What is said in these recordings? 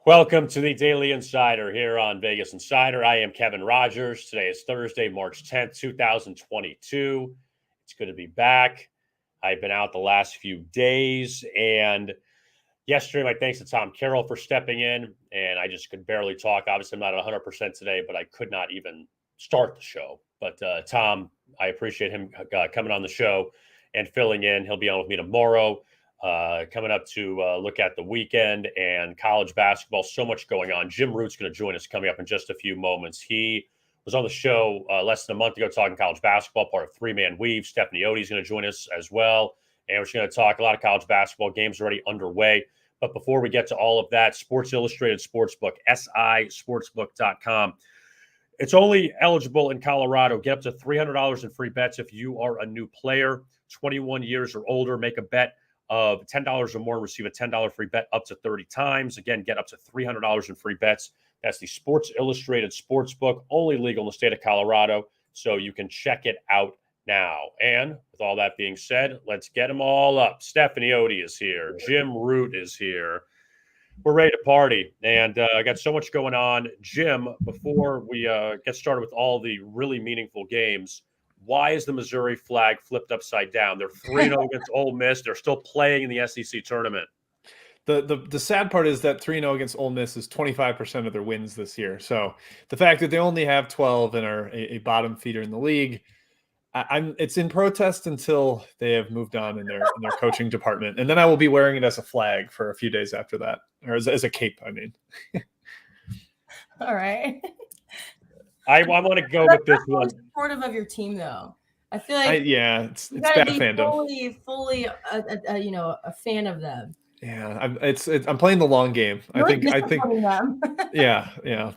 Welcome to the Daily Insider here on Vegas Insider. I am Kevin Rogers. Today is Thursday, March 10th, 2022. It's good to be back. I've been out the last few days, and yesterday, my thanks to Tom Carroll for stepping in, and I just could barely talk. Obviously, I'm not 100% today, but I could not even start the show. But Tom, I appreciate him coming on the show and filling in. He'll be on with me tomorrow. Coming up to look at the weekend and college basketball. So much going on. Jim Root's going to join us coming up in just a few moments. He was on the show less than a month ago talking college basketball, part of Three Man Weave. Stephanie Otey is going to join us as well. And we're just going to talk a lot of college basketball. Games already underway. But before we get to all of that, Sports Illustrated Sportsbook, sisportsbook.com. It's only eligible in Colorado. Get up to $300 in free bets if you are a new player, 21 years or older. Make a bet of $10 or more and receive a $10 free bet up to 30 times. Again, get up to $300 in free bets. That's the Sports Illustrated Sportsbook, only legal in the state of Colorado, so you can check it out now. And with all that being said, let's get them all up. Stephanie Otey is here. Jim Root is here. We're ready to party, and I got so much going on. Jim, before we get started with all the really meaningful games, why is the Missouri flag flipped upside down? They're 3-0 against Ole Miss. They're still playing in the SEC tournament. The sad part is that 3-0 against Ole Miss is 25% of their wins this year. So the fact that they only have 12 and are a bottom feeder in the league, it's in protest until they have moved on in their coaching department. And then I will be wearing it as a flag for a few days after that, or as a cape, I mean. All right. I want to go with this one. Supportive of your team, though. I feel like it's bad fandom. Fully, a fan of them. Yeah, I'm playing the long game. I think. Them. Yeah.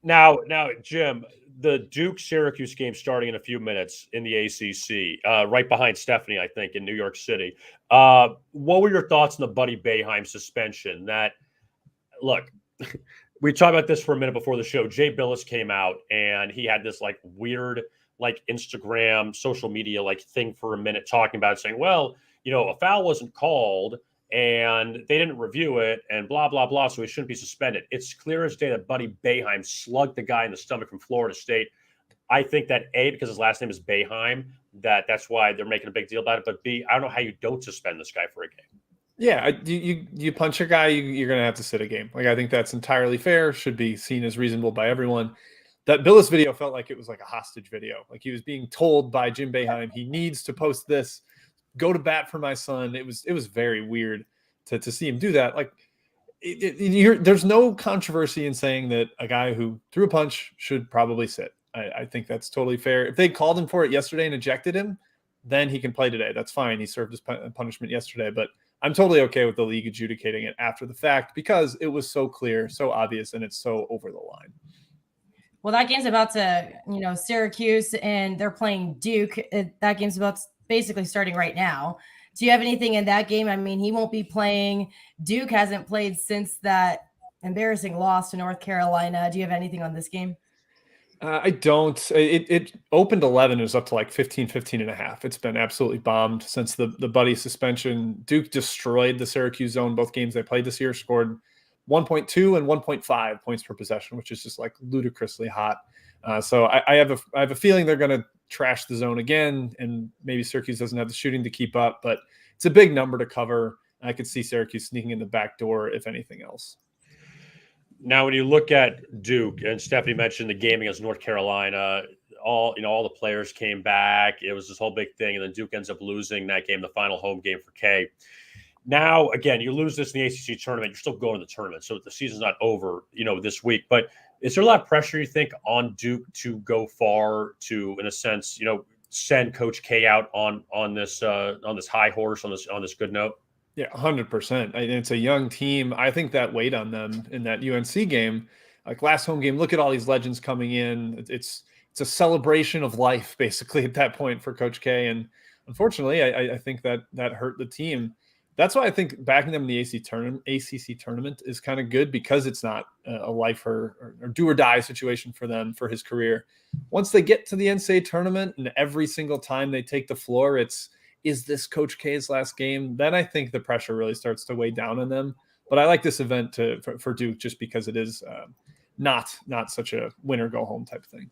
Now, Jim, the Duke-Syracuse game starting in a few minutes in the ACC, right behind Stephanie, I think, in New York City. What were your thoughts on the Buddy Boeheim suspension? Look. We talked about this for a minute before the show. Jay Billis came out and he had this weird Instagram, social media thing for a minute talking about it, saying, well, a foul wasn't called and they didn't review it and blah, blah, blah, so he shouldn't be suspended. It's clear as day that Buddy Boeheim slugged the guy in the stomach from Florida State. I think that A, because his last name is Boeheim, that's why they're making a big deal about it. But B, I don't know how you don't suspend this guy for a game. Yeah, you punch a guy, you're going to have to sit a game. I think that's entirely fair, should be seen as reasonable by everyone. That Billis video felt like it was like a hostage video. Like he was being told by Jim Boeheim, he needs to post this, go to bat for my son. It was very weird to see him do that. There's no controversy in saying that a guy who threw a punch should probably sit. I think that's totally fair. If they called him for it yesterday and ejected him, then he can play today. That's fine. He served his punishment yesterday, but I'm totally okay with the league adjudicating it after the fact because it was so clear, so obvious, and it's so over the line. Well, that game's about to, Syracuse, and they're playing Duke. That game's about basically starting right now. Do you have anything in that game? I mean, he won't be playing. Duke hasn't played since that embarrassing loss to North Carolina. Do you have anything on this game? I don't. It opened 11. It was up to 15 and a half. It's been absolutely bombed since the Buddy suspension. Duke destroyed the Syracuse zone. Both games they played this year scored 1.2 and 1.5 points per possession, which is just ludicrously hot. So I have a feeling they're going to trash the zone again, and maybe Syracuse doesn't have the shooting to keep up, but it's a big number to cover. I could see Syracuse sneaking in the back door, if anything else. Now, when you look at Duke, and Stephanie mentioned the game against North Carolina, all the players came back. It was this whole big thing, and then Duke ends up losing that game, the final home game for K. Now, again, you lose this in the ACC tournament. You're still going to the tournament, so the season's not over, this week. But is there a lot of pressure, you think, on Duke to go far to, in a sense, send Coach K out on this high horse, on this good note? Yeah, 100%. It's a young team. I think that weighed on them in that UNC game. Last home game, look at all these legends coming in. It's a celebration of life, basically, at that point for Coach K. And unfortunately, I think that hurt the team. That's why I think backing them in the ACC tournament is kind of good, because it's not a life or do or die situation for them for his career. Once they get to the NCAA tournament and every single time they take the floor, is this Coach K's last game? Then I think the pressure really starts to weigh down on them. But I like this event for Duke just because it is not such a win or go home type of thing.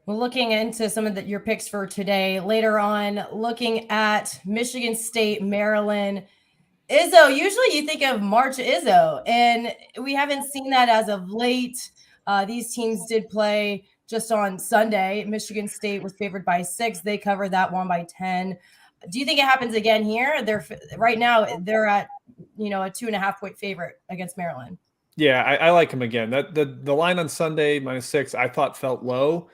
Well, looking into some of your picks for today, later on, looking at Michigan State, Maryland, Izzo. Usually you think of March Izzo, and we haven't seen that as of late. These teams did play just on Sunday. Michigan State was favored by 6. They covered that one by 10. Do you think it happens again here? Right now they're at, a 2.5 point favorite against Maryland. Yeah, I like them again. The line on Sunday -6 I thought felt low,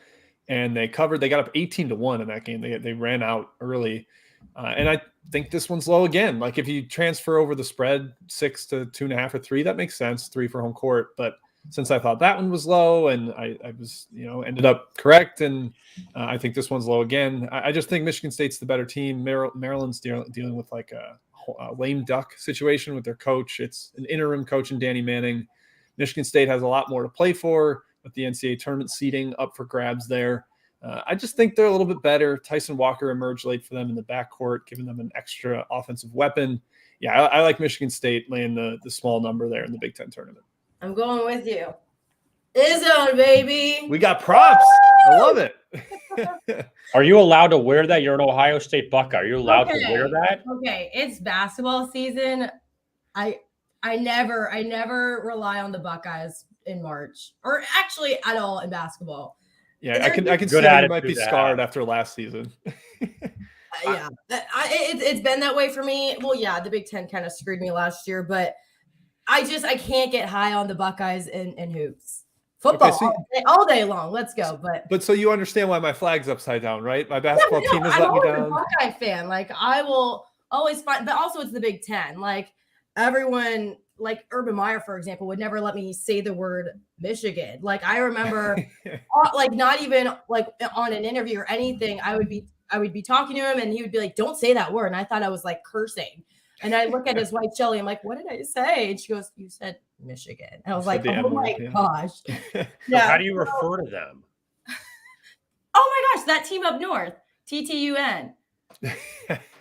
and they covered. They got up 18-1 in that game. They ran out early, and I think this one's low again. Like if you transfer over the spread 6 to 2.5 or 3, that makes sense. 3 for home court, but since I thought that one was low, and I was ended up correct, and I think this one's low again. I just think Michigan State's the better team. Maryland's dealing with like a lame duck situation with their coach. It's an interim coach in Danny Manning. Michigan State has a lot more to play for, with the NCAA tournament seeding up for grabs there. I just think they're a little bit better. Tyson Walker emerged late for them in the backcourt, giving them an extra offensive weapon. Yeah, I like Michigan State laying the small number there in the Big Ten tournament. I'm going with you. Izzo, baby. We got props. Woo! I love it. Are you allowed to wear that? You're an Ohio State Buckeye. Are you allowed to wear that? Okay, it's basketball season. I never rely on the Buckeyes in March, or actually at all in basketball. Yeah, I can see how you might be scarred after last season. Yeah, it's been that way for me. Well, yeah, the Big Ten kind of screwed me last year, but I can't get high on the Buckeyes in hoops. Football all day long. Let's go. But so you understand why my flag's upside down, right? My basketball team has let me down. I'm a Buckeye fan. Like I will always find, but also it's the Big Ten. Like everyone, like Urban Meyer, for example, would never let me say the word Michigan. Like I remember, like not even like on an interview or anything, I would be talking to him and he would be like, "Don't say that word," and I thought I was like cursing. And I look at his wife, Shelly. I'm like, "What did I say?" And she goes, "You said Michigan." And I was like, "Oh my gosh!" Yeah. How do you refer to them? Oh my gosh, that team up north, TTUN.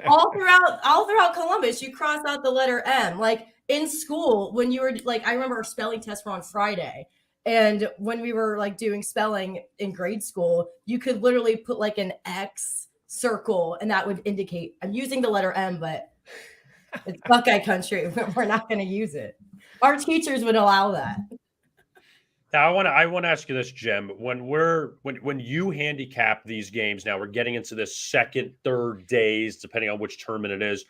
all throughout Columbus, you cross out the letter M. Like in school, when you were like, I remember our spelling tests were on Friday, and when we were like doing spelling in grade school, you could literally put like an X circle, and that would indicate I'm using the letter M, but it's Buckeye country. We're not going to use it. Our teachers would allow that. Now, I want to ask you this, Jim. When you handicap these games, now we're getting into this second, third days, depending on which tournament it is.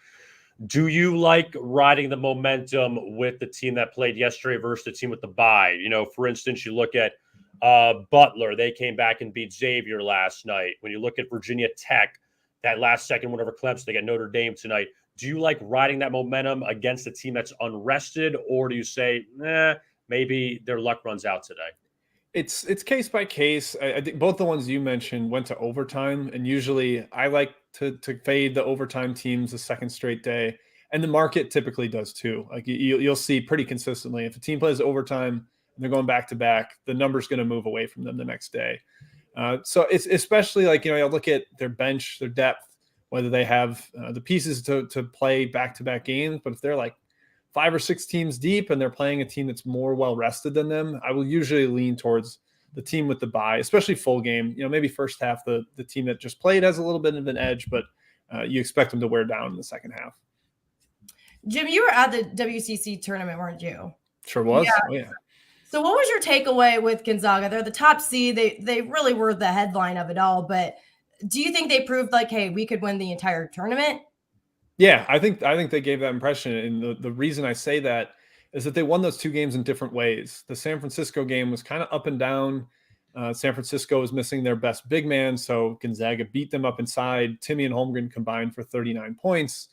Do you like riding the momentum with the team that played yesterday versus the team with the bye? For instance, you look at Butler. They came back and beat Xavier last night. When you look at Virginia Tech, that last second win over Clemson, they got Notre Dame tonight. Do you like riding that momentum against a team that's unrested, or do you say, maybe their luck runs out today? It's case by case. I think both the ones you mentioned went to overtime, and usually I like to fade the overtime teams the second straight day, and the market typically does too. Like you'll see pretty consistently, if a team plays overtime and they're going back to back, the number's going to move away from them the next day. So it's especially like, you'll look at their bench, their depth, whether they have the pieces to play back-to-back games. But if they're like 5 or 6 teams deep and they're playing a team that's more well-rested than them, I will usually lean towards the team with the bye, especially full game. Maybe first half, the team that just played has a little bit of an edge, but you expect them to wear down in the second half. Jim, you were at the WCC tournament, weren't you? Sure was. Yeah. Oh, yeah. So what was your takeaway with Gonzaga? They're the top seed. They really were the headline of it all, but do you think they proved like, hey, we could win the entire tournament? Yeah, I think they gave that impression. And the reason I say that is that they won those 2 games in different ways. The San Francisco game was kind of up and down. San Francisco was missing their best big man, so Gonzaga beat them up inside. Timmy and Holmgren combined for 39 points.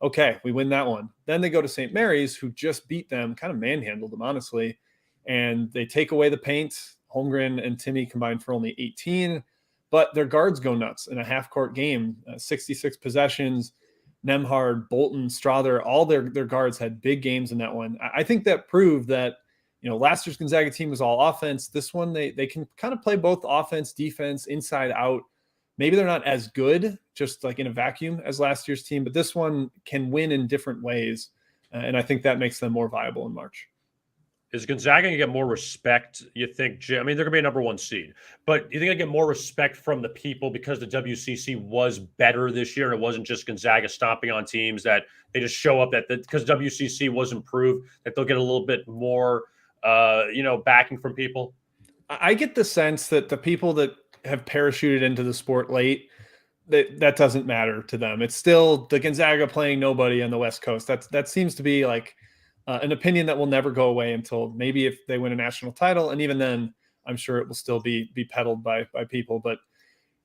Okay, we win that one. Then they go to St. Mary's, who just beat them, kind of manhandled them, honestly. And they take away the paint. Holmgren and Timmy combined for only 18. But their guards go nuts in a half-court game, 66 possessions. Nemhard, Bolton, Strother, all their guards had big games in that one. I think that proved that, last year's Gonzaga team was all offense. This one, they can kind of play both offense, defense, inside out. Maybe they're not as good, just like in a vacuum, as last year's team, but this one can win in different ways. And I think that makes them more viable in March. Is Gonzaga going to get more respect, you think, Jim? I mean, they're going to be a number 1 seed, but you think they get more respect from the people because the WCC was better this year and it wasn't just Gonzaga stomping on teams, that they just show up that because WCC was improved, that they'll get a little bit more, backing from people? I get the sense that the people that have parachuted into the sport late, that doesn't matter to them. It's still the Gonzaga playing nobody on the West Coast. That seems to be like an opinion that will never go away until maybe if they win a national title. And even then, I'm sure it will still be peddled by people. But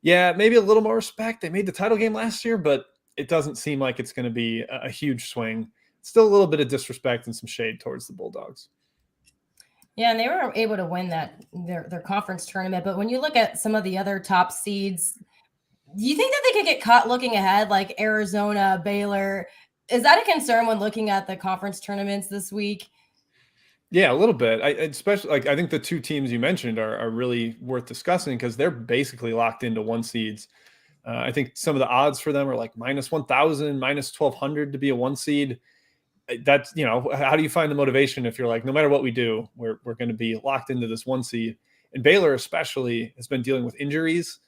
yeah, maybe a little more respect. They made the title game last year, but it doesn't seem like it's going to be a huge swing. Still a little bit of disrespect and some shade towards the Bulldogs. Yeah, and they were able to win their conference tournament. But when you look at some of the other top seeds, do you think that they could get caught looking ahead, like Arizona, Baylor? Is that a concern when looking at the conference tournaments this week? Yeah, a little bit. I think the 2 teams you mentioned are really worth discussing because they're basically locked into 1 seeds. I think some of the odds for them are like -1,000, -1,200 to be a 1 seed. That's, how do you find the motivation if you're like, no matter what we do, we're going to be locked into this 1 seed? And Baylor especially has been dealing with injuries.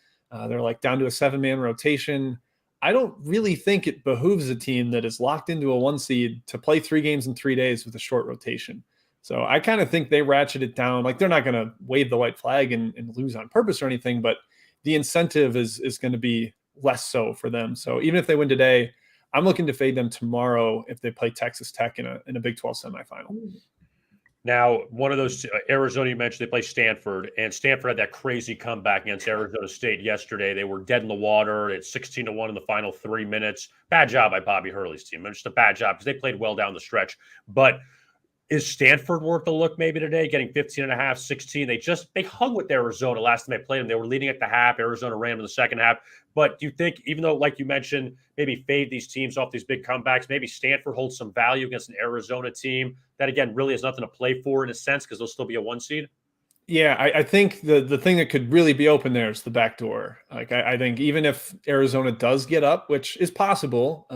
They're like down to a 7-man rotation. I don't really think it behooves a team that is locked into a 1 seed to play 3 games in 3 days with a short rotation. So I kind of think they ratchet it down. Like, they're not going to wave the white flag and lose on purpose or anything, but the incentive is going to be less so for them. So even if they win today, I'm looking to fade them tomorrow if they play Texas Tech in a Big 12 semifinal. Now, one of those, Arizona, you mentioned, they play Stanford, and Stanford had that crazy comeback against Arizona State yesterday. They were dead in the water. It's 16-1 in the final 3 minutes. Bad job by Bobby Hurley's team. Just a bad job because they played well down the stretch. But is Stanford worth a look maybe today, getting 15.5, 16? They hung with Arizona last time they played them. They were leading at the half. Arizona ran in the second half. But do you think, even though, like you mentioned, maybe fade these teams off these big comebacks, maybe Stanford holds some value against an Arizona team that, again, really has nothing to play for in a sense because they'll still be a 1 seed? Yeah, I think the thing that could really be open there is the back door. Like, I think even if Arizona does get up, which is possible,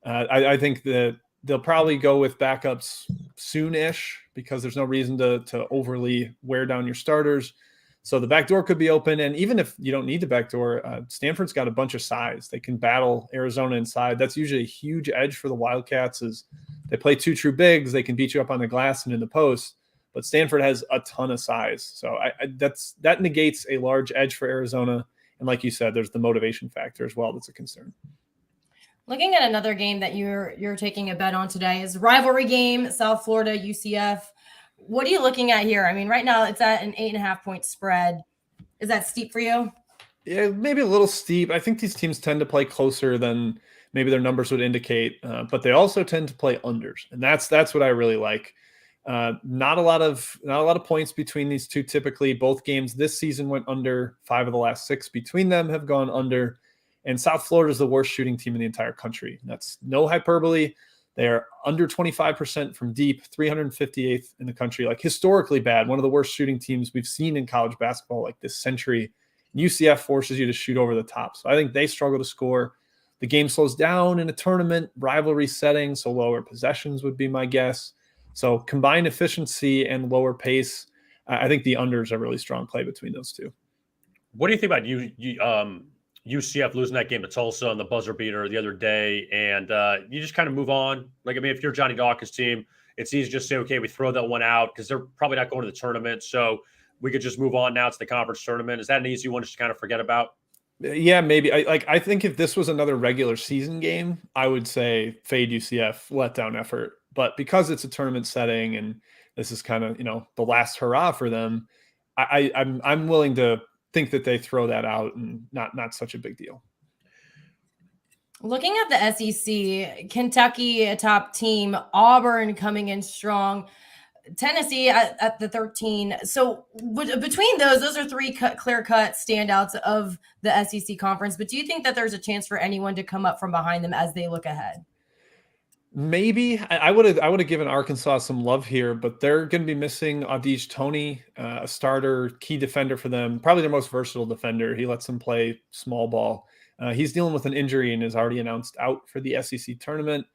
I think that they'll probably go with backups soon-ish because there's no reason to overly wear down your starters. So the back door could be open. And even if you don't need the back door, Stanford's got a bunch of size. They can battle Arizona inside. That's usually a huge edge for the Wildcats is they play 2 true bigs. They can beat you up on the glass and in the post. But Stanford has a ton of size. So that negates a large edge for Arizona. And like you said, there's the motivation factor as well that's a concern. Looking at another game that you're taking a bet on today is rivalry game, South Florida, UCF. What are you looking at here? I mean, right now it's at an 8.5-point spread. Is that steep for you? Yeah, maybe a little steep. I think these teams tend to play closer than maybe their numbers would indicate, but they also tend to play unders, and that's what I really like. Not a lot of points between these two. Typically, both games this season went under. 5 of the last 6 between them have gone under. And South Florida is the worst shooting team in the entire country. That's no hyperbole. They are under 25% from deep, 358th in the country, like historically bad. One of the worst shooting teams we've seen in college basketball like this century. UCF forces you to shoot over the top. So I think they struggle to score. The game slows down in a tournament, rivalry setting, so lower possessions would be my guess. So combined efficiency and lower pace, I think the unders are a really strong play between those two. What do you think about UCF losing that game to Tulsa on the buzzer beater the other day, and you just kind of move on? Like, I mean, if you're Johnny Dawkins' team, it's easy to just say, okay, we throw that one out because they're probably not going to the tournament, so we could just move on now to the conference tournament. Is that an easy one just to kind of forget about? Yeah, maybe. I think if this was another regular season game, I would say fade UCF, letdown effort. But because it's a tournament setting and this is kind of, the last hurrah for them, I'm willing to think that they throw that out and not such a big deal. Looking at the SEC, Kentucky, a top team, Auburn coming in strong, Tennessee at the 13. So between those are 3 clear-cut standouts of the SEC conference. But do you think that there's a chance for anyone to come up from behind them as they look ahead? Maybe. I would have given Arkansas some love here, but they're going to be missing Audish Toney, a starter, key defender for them, probably their most versatile defender. He lets them play small ball. He's dealing with an injury and is already announced out for the SEC tournament.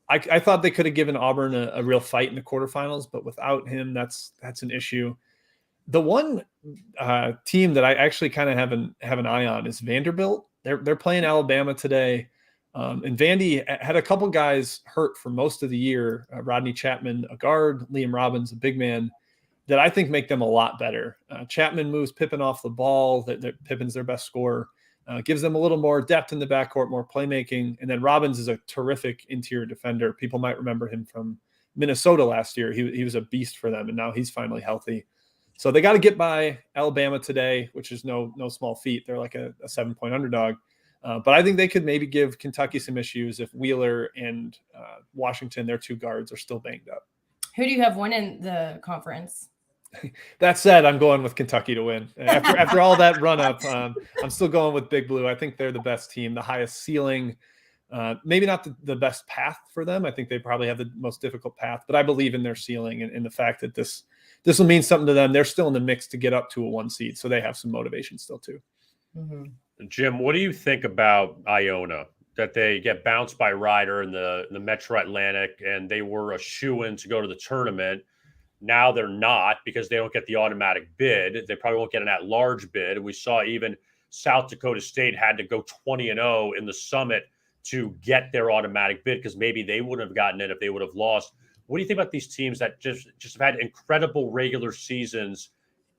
I thought they could have given Auburn a real fight in the quarterfinals, but without him, that's an issue. The one team that I actually kind of have an eye on is Vanderbilt. They're playing Alabama today. And Vandy had a couple guys hurt for most of the year. Rodney Chapman, a guard, Liam Robbins, a big man, that I think make them a lot better. Chapman moves Pippen off the ball. Pippen's their best scorer. Gives them a little more depth in the backcourt, more playmaking. And then Robbins is a terrific interior defender. People might remember him from Minnesota last year. He was a beast for them, and now he's finally healthy. So they got to get by Alabama today, which is no small feat. They're like a 7-point underdog. But I think they could maybe give Kentucky some issues if Wheeler and Washington, their two guards, are still banged up. Who do you have winning the conference? That said, I'm going with Kentucky to win. After all that run up, I'm still going with Big Blue. I think they're the best team, the highest ceiling. Maybe not the best path for them. I think they probably have the most difficult path, but I believe in their ceiling and the fact that this will mean something to them. They're still in the mix to get up to a 1 seed, so they have some motivation still too. Mm-hmm. Jim, what do you think about Iona? That they get bounced by Rider in the Metro Atlantic, and they were a shoo-in to go to the tournament. Now they're not because they don't get the automatic bid. They probably won't get an at-large bid. We saw even South Dakota State had to go 20-0 in the Summit to get their automatic bid because maybe they wouldn't have gotten it if they would have lost. What do you think about these teams that just have had incredible regular seasons,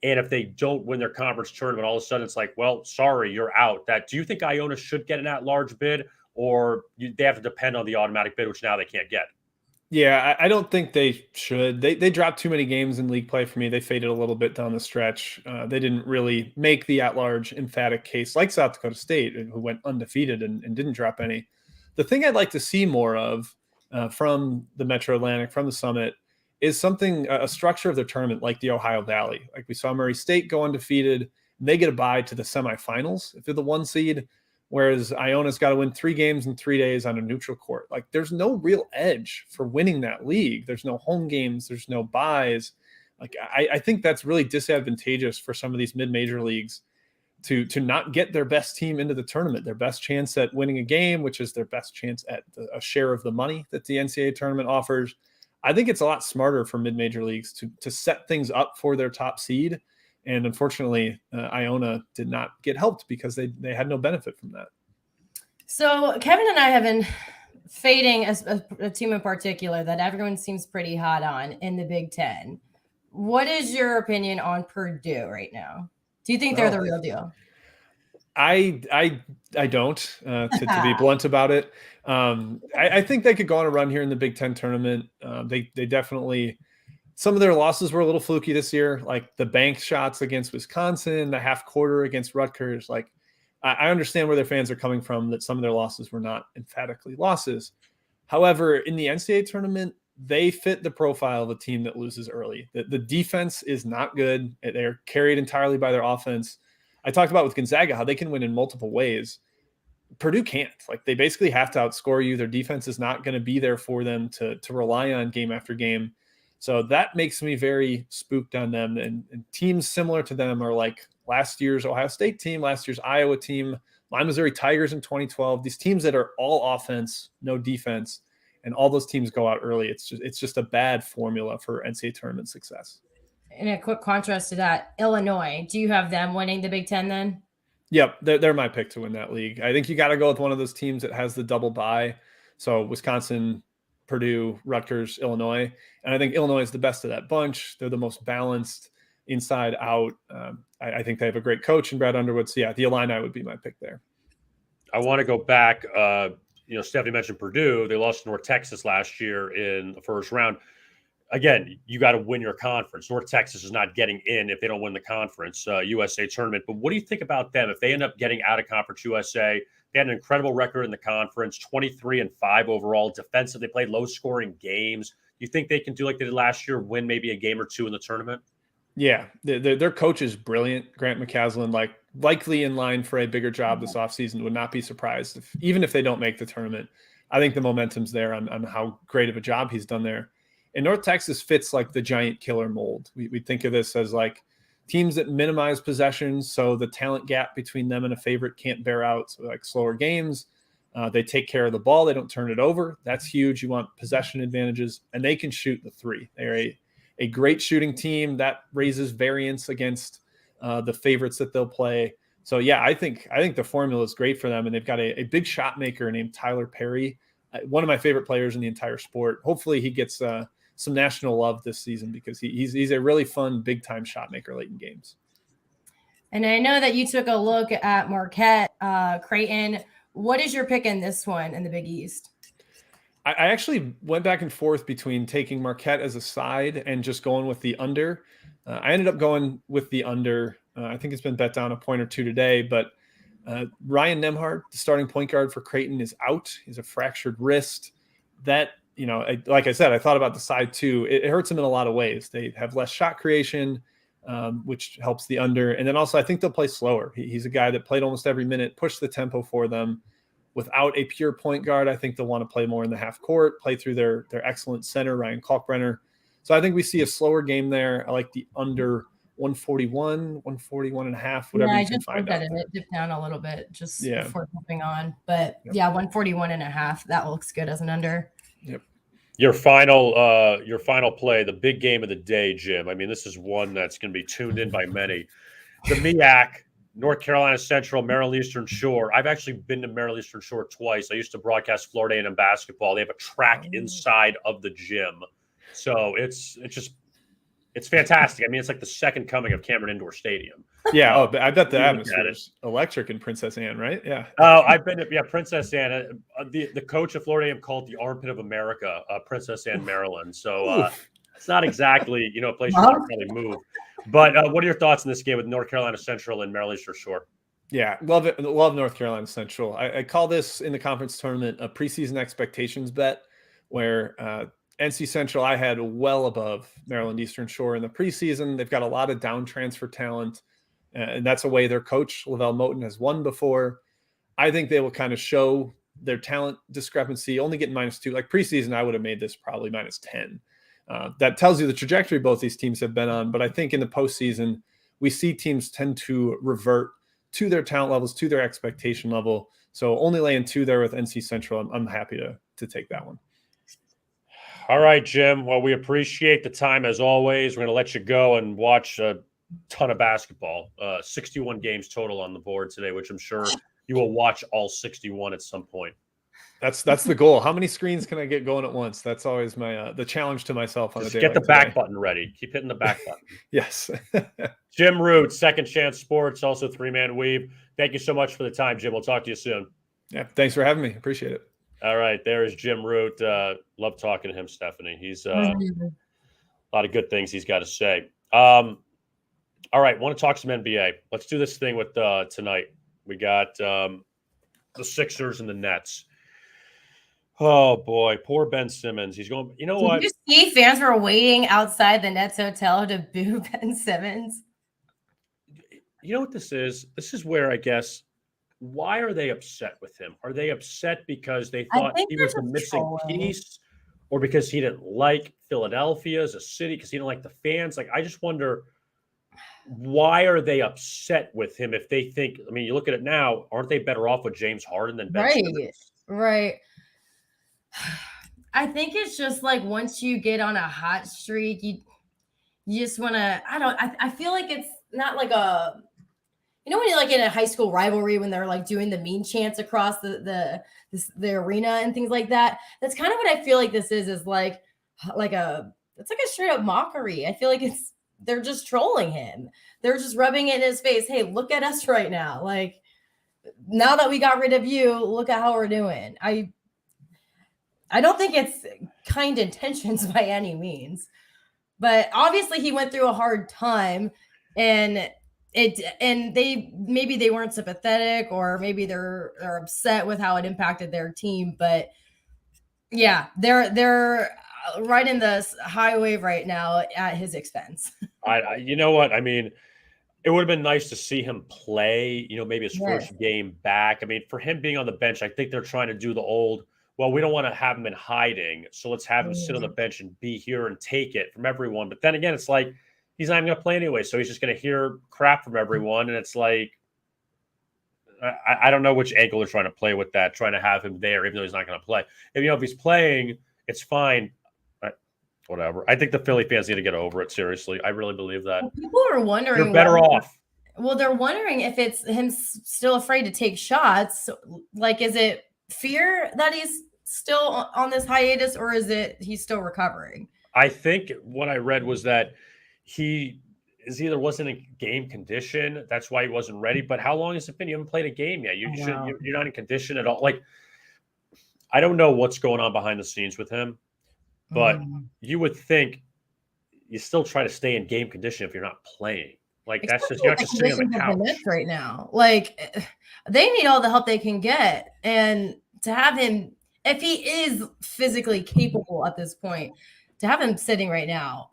and if they don't win their conference tournament, all of a sudden it's like, well, sorry, you're out? Do you think Iona should get an at-large bid, or they have to depend on the automatic bid, which now they can't get? Yeah, I don't think they should. They dropped too many games in league play for me. They faded a little bit down the stretch. They didn't really make the at-large emphatic case like South Dakota State, who went undefeated and didn't drop any. The thing I'd like to see more of from the Metro Atlantic, from the Summit, is a structure of their tournament like the Ohio Valley. Like we saw Murray State go undefeated, and they get a bye to the semifinals if they're the 1 seed. Whereas Iona's got to win 3 games in 3 days on a neutral court. Like there's no real edge for winning that league. There's no home games. There's no buys. Like I think that's really disadvantageous for some of these mid-major leagues to not get their best team into the tournament, their best chance at winning a game, which is their best chance at a share of the money that the NCAA tournament offers. I think it's a lot smarter for mid-major leagues to set things up for their top seed. And unfortunately, Iona did not get helped because they had no benefit from that. So Kevin and I have been fading a team in particular that everyone seems pretty hot on in the Big Ten. What is your opinion on Purdue right now? Do you think they're the real deal? I don't, to be blunt about it. I think they could go on a run here in the Big Ten tournament. They definitely. Some of their losses were a little fluky this year, like the bank shots against Wisconsin, the half quarter against Rutgers. Like, I understand where their fans are coming from, that some of their losses were not emphatically losses. However, in the NCAA tournament, they fit the profile of a team that loses early. The defense is not good. They're carried entirely by their offense. I talked about with Gonzaga how they can win in multiple ways. Purdue can't. Like, they basically have to outscore you. Their defense is not going to be there for them to rely on game after game. So that makes me very spooked on them. And teams similar to them are like last year's Ohio State team, last year's Iowa team, my Missouri Tigers in 2012. These teams that are all offense, no defense, and all those teams go out early. It's just a bad formula for NCAA tournament success. In a quick contrast to that, Illinois, do you have them winning the Big Ten then? Yep, they're my pick to win that league. I think you got to go with one of those teams that has the double bye. So Wisconsin, Purdue, Rutgers, Illinois. And I think Illinois is the best of that bunch. They're the most balanced inside out. I think they have a great coach in Brad Underwood. So yeah, the Illini would be my pick there. I want to go back. Stephanie mentioned Purdue. They lost to North Texas last year in the first round. Again, you got to win your conference. North Texas is not getting in if they don't win the conference USA tournament. But what do you think about them if they end up getting out of Conference USA? They had an incredible record in the conference, 23-5 overall. Defensive, they played low-scoring games. You think they can do like they did last year, win maybe a game or two in the tournament? Yeah, their coach is brilliant. Grant McCaslin, likely in line for a bigger job this offseason. Would not be surprised even if they don't make the tournament. I think the momentum's there on how great of a job he's done there. And North Texas fits like the giant killer mold. We think of this as like teams that minimize possessions, so the talent gap between them and a favorite can't bear out. So like slower games, They take care of the ball. They don't turn it over. That's huge. You want possession advantages, and they can shoot the three. They're a great shooting team that raises variance against the favorites that they'll play. So yeah, I think the formula is great for them, and they've got a big shot maker named Tyler Perry, one of my favorite players in the entire sport. Hopefully he gets some national love this season because he's a really fun big time shot maker late in games. And I know that you took a look at Marquette, Creighton. What is your pick in this one in the Big East? I actually went back and forth between taking Marquette as a side and just going with the under. I ended up going with the under. I think it's been bet down a point or two today, but Ryan Nembhard, the starting point guard for Creighton, is out. He's a fractured wrist. That, like I said, I thought about the side too. It hurts them in a lot of ways. They have less shot creation, which helps the under. And then also I think they'll play slower. He's a guy that played almost every minute, pushed the tempo for them. Without a pure point guard, I think they'll want to play more in the half court, play through their excellent center, Ryan Kalkbrenner. So I think we see a slower game there. I like the under 141, 141 and a half, whatever you can find out. It dipped down a little bit just before moving on. But yeah, 141 and a half. That looks good as an under. Yep. Your final play, the big game of the day, Jim. I mean, this is one that's going to be tuned in by many. The MEAC, North Carolina Central, Maryland Eastern Shore. I've actually been to Maryland Eastern Shore twice. I used to broadcast Florida A&M basketball. They have a track inside of the gym. So it's fantastic. I mean, it's like the second coming of Cameron Indoor Stadium. Yeah. I bet the atmosphere is electric in Princess Anne, right? Yeah. Oh, I've been to Princess Anne. The coach of Florida A&M called it the armpit of America, Princess Anne, Maryland. So it's not exactly a place you want to really move. But what are your thoughts on this game with North Carolina Central and Maryland Eastern Shore? Yeah, love it. Love North Carolina Central. I call this in the conference tournament a preseason expectations bet, where NC Central I had well above Maryland Eastern Shore in the preseason. They've got a lot of down transfer talent, and that's a way their coach Lavelle Moten has won before. I think they will kind of show their talent discrepancy, only getting -2. Like preseason, I would have made this probably -10. That tells you the trajectory both these teams have been on. But I think in the postseason, we see teams tend to revert to their talent levels, to their expectation level. So only laying 2 there with NC Central. I'm happy to take that one. All right, Jim. Well, we appreciate the time as always. We're going to let you go and watch a ton of basketball. 61 games total on the board today, which I'm sure you will watch all 61 at some point. That's the goal. How many screens can I get going at once? That's always my the challenge to myself on Just a day get the like back today. button ready. Keep hitting the back button. Yes. Jim Root, Second Chance Sports, also Three-Man Weave. Thank you so much for the time, Jim. We'll talk to you soon. Yeah, thanks for having me. Appreciate it. All right, there is Jim Root. Love talking to him, Stephanie. He's a lot of good things he's got to say. All right, want to talk some NBA. Let's do this thing with tonight. We got the Sixers and the Nets. Oh, boy. Poor Ben Simmons. He's going, you know what? Did you see fans were waiting outside the Nets hotel to boo Ben Simmons? You know what this is? This is where, I guess, why are they upset with him? Are they upset because they thought he was the missing piece, or because he didn't like Philadelphia as a city, because he didn't like the fans? Like, I just wonder, why are they upset with him if they think, I mean, you look at it now, aren't they better off with James Harden than Ben Simmons? Right. I think it's just like once you get on a hot streak, you just want to, I feel like it's not like a, when you're like in a high school rivalry when they're like doing the mean chants across the arena and things like that. That's kind of what I feel like this is like it's like a straight up mockery. I feel like they're just trolling him. They're just rubbing it in his face. Hey, look at us right now. Like, now that we got rid of you, look at how we're doing. I don't think it's kind intentions by any means, but obviously he went through a hard time, and they weren't sympathetic, or maybe they're upset with how it impacted their team. But yeah, they're riding this high wave right now at his expense. You know what? I mean, it would have been nice to see him play, maybe his first game back. I mean, for him being on the bench, I think they're trying to do the old, well, we don't want to have him in hiding, so let's have him sit on the bench and be here and take it from everyone. But then again, it's like he's not even going to play anyway, so he's just going to hear crap from everyone, and it's like, I don't know which angle they're trying to play with that, trying to have him there, even though he's not going to play. If he's playing, it's fine. Whatever. I think the Philly fans need to get over it. Seriously, I really believe that. Well, people are wondering. You're better off. Well, they're wondering if it's him still afraid to take shots. Like, is it fear that he's still on this hiatus, or is it he's still recovering? I think what I read was that he either wasn't in game condition. That's why he wasn't ready. But how long has it been? You haven't played a game yet. You're not in condition at all. Like, I don't know what's going on behind the scenes with him, but you would think you still try to stay in game condition if you're not playing. Like, that's just, you're not just sitting on the couch right now. Like, they need all the help they can get, and to have him, if he is physically capable at this point, to have him sitting right now,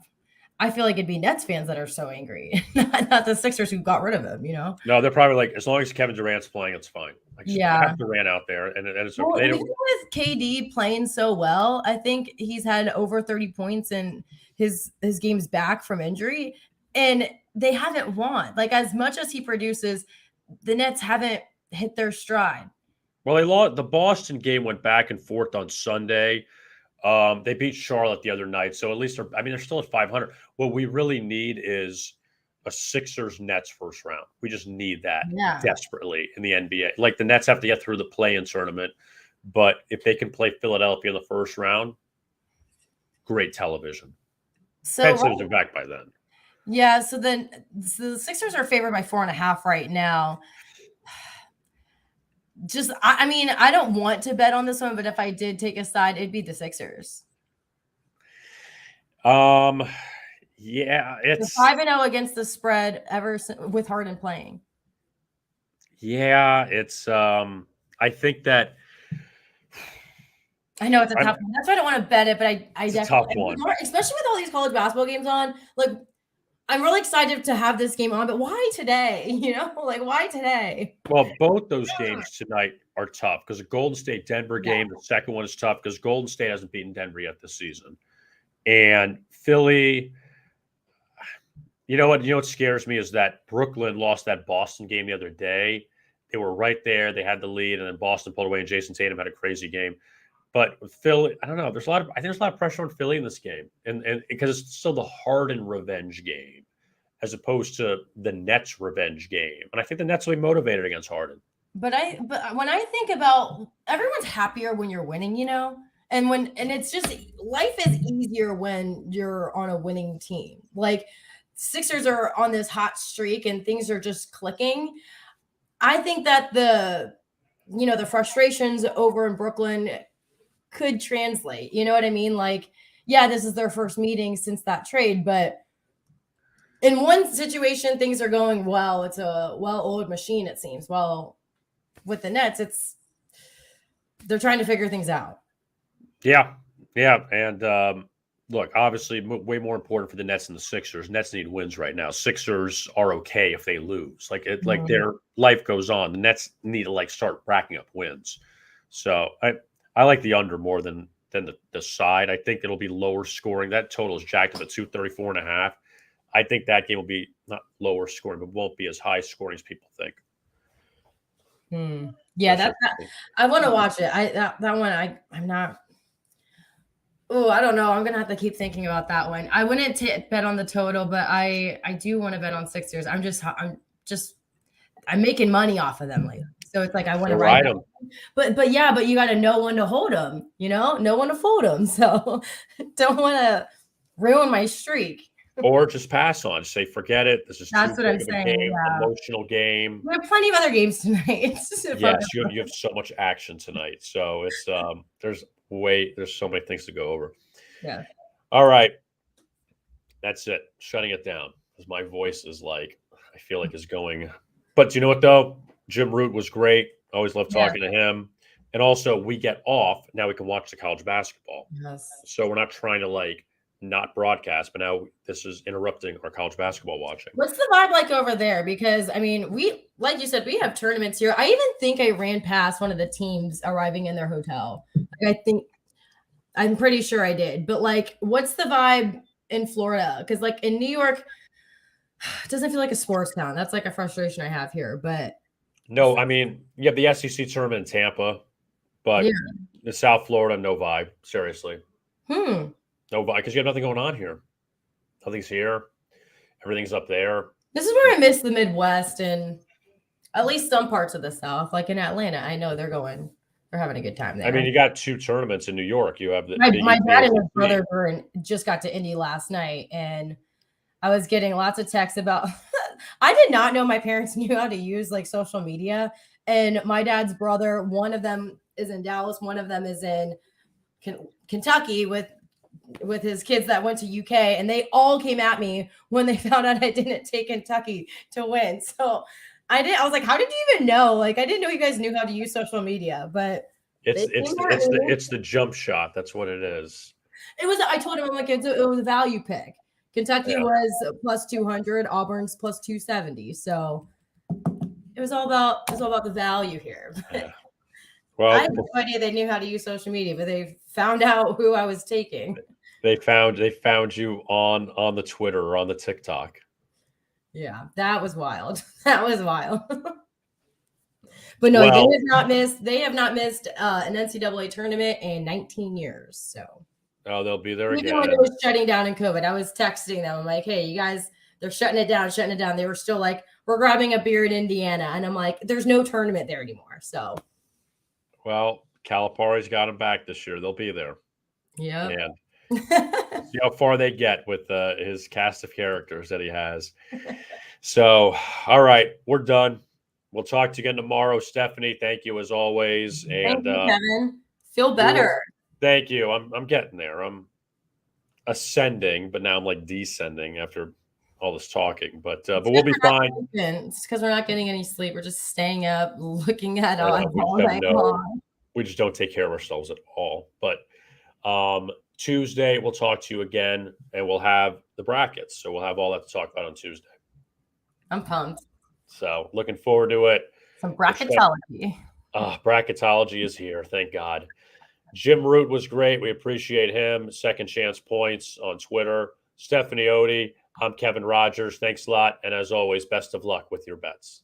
I feel like it'd be Nets fans that are so angry, not the Sixers who got rid of him. No, they're probably like, as long as Kevin Durant's playing, it's fine. Like, have Durant out there, and it's okay. Even with KD playing so well, I think he's had over 30 points in his games back from injury, and they haven't won. Like, as much as he produces, the Nets haven't hit their stride. Well, they lost. The Boston game went back and forth on Sunday. They beat Charlotte the other night, so at least they're still at 500. What we really need is a Sixers-Nets first round. We just need that desperately in the NBA. Like, the Nets have to get through the play-in tournament, but if they can play Philadelphia in the first round, great television. So Penn Simmons are back by then. Yeah, so the Sixers are favored by 4.5 right now. I don't want to bet on this one, but if I did take a side, it'd be the Sixers. Yeah, it's 5-0 against the spread ever with Harden playing. Yeah, it's I think that I know it's a tough one. That's why I don't want to bet it, but I definitely, a tough one. Especially with all these college basketball games on. Like, I'm really excited to have this game on, but why today? Like, why today? Well, both those games tonight are tough because the Golden State-Denver game, the second one is tough because Golden State hasn't beaten Denver yet this season. And Philly, you know what scares me is that Brooklyn lost that Boston game the other day. They were right there. They had the lead, and then Boston pulled away, and Jason Tatum had a crazy game. But with Philly, I don't know. I think there's a lot of pressure on Philly in this game, and because it's still the Harden revenge game, as opposed to the Nets revenge game. And I think the Nets will be motivated against Harden. But when I think about, everyone's happier when you're winning, and it's just, life is easier when you're on a winning team. Like, Sixers are on this hot streak and things are just clicking. I think that the frustrations over in Brooklyn could translate. You know what I mean? Like, yeah, this is their first meeting since that trade, but in one situation, things are going well. It's a well-oiled machine, it seems. Well, with the Nets, they're trying to figure things out. Yeah. And look, obviously, way more important for the Nets than the Sixers. Nets need wins right now. Sixers are okay if they lose. Like their life goes on. The Nets need to start racking up wins. So I like the under more than the side. I think it'll be lower scoring. That total is jacked up at 234.5. I think that game will be not lower scoring, but won't be as high scoring as people think. Yeah, I want to watch it. That one I'm not. Oh, I don't know. I'm gonna have to keep thinking about that one. I wouldn't bet on the total, but I do want to bet on Sixers. I'm making money off of them lately, so it's like I want to ride them. But you got to know when to hold them. Know when to fold them. So don't want to ruin my streak. Or just pass on. Just say, forget it. That's what I'm saying. Emotional game. We have plenty of other games tonight. Yes, you have so much action tonight. So it's there's so many things to go over. Yeah. All right. That's it. Shutting it down. Because my voice is I feel like is going. But you know what though? Jim Root was great. Always love talking to him. And also we get off. Now we can watch the college basketball. Yes. So we're not trying to not broadcast, but now this is interrupting our college basketball watching. What's the vibe like over there? Because we, like you said, we have tournaments here. I even think I ran past one of the teams arriving in their hotel. I'm pretty sure I did. But what's the vibe in Florida? Because in New York, it doesn't feel like a sports town. That's a frustration I have here. But No, I mean, you have the SEC tournament in Tampa, but Yeah. the South Florida, no vibe. Seriously. Hmm. No vibe, because you have nothing going on here. Nothing's here. Everything's up there. This is where I miss the Midwest and at least some parts of the South. Like in Atlanta, I know they're having a good time there. I mean, you got 2 tournaments in New York. You have the my Big dad East, and his ACC. brother just got to Indy last night, and I was getting lots of texts about. I did not know my parents knew how to use like social media. And my dad's brother, one of them is in Dallas, one of them is in Kentucky with his kids that went to UK, and they all came at me when they found out I didn't take Kentucky to win. So I was like, how did you even know? Like, I didn't know you guys knew how to use social media, but it's the jump shot. That's what it is. I told him, I'm like, it was a value pick. Kentucky was plus 200, Auburn's plus 270. So it was all about the value here. Yeah. Well, I had no idea they knew how to use social media, but they found out who I was taking. They found you on the Twitter or on the TikTok. Yeah, that was wild. That was wild. But no, they have not missed an NCAA tournament in 19 years. So they'll be there even again. when it was shutting down in COVID, I was texting them. I'm like, hey, you guys, they're shutting it down. They were still like, we're grabbing a beer in Indiana. And I'm like, there's no tournament there anymore. So, well, Calipari's got them back this year. They'll be there. Yeah. And see how far they get with his cast of characters that he has. So, all right, we're done. We'll talk to you again tomorrow. Stephanie, thank you as always. And thank you, Kevin. Feel better. Thank you. I'm getting there. I'm ascending, but now I'm like descending after all this talking. But we'll be fine. It's because we're not getting any sleep. We're just staying up, looking at all night long. We just don't take care of ourselves at all. But Tuesday, we'll talk to you again, and we'll have the brackets. So we'll have all that to talk about on Tuesday. I'm pumped. So looking forward to it. Some bracketology. Bracketology is here. Thank God. Jim Root was great. We appreciate him. Second Chance Points on Twitter. Stephanie Otey. I'm Kevin Rogers. Thanks a lot. And as always, best of luck with your bets.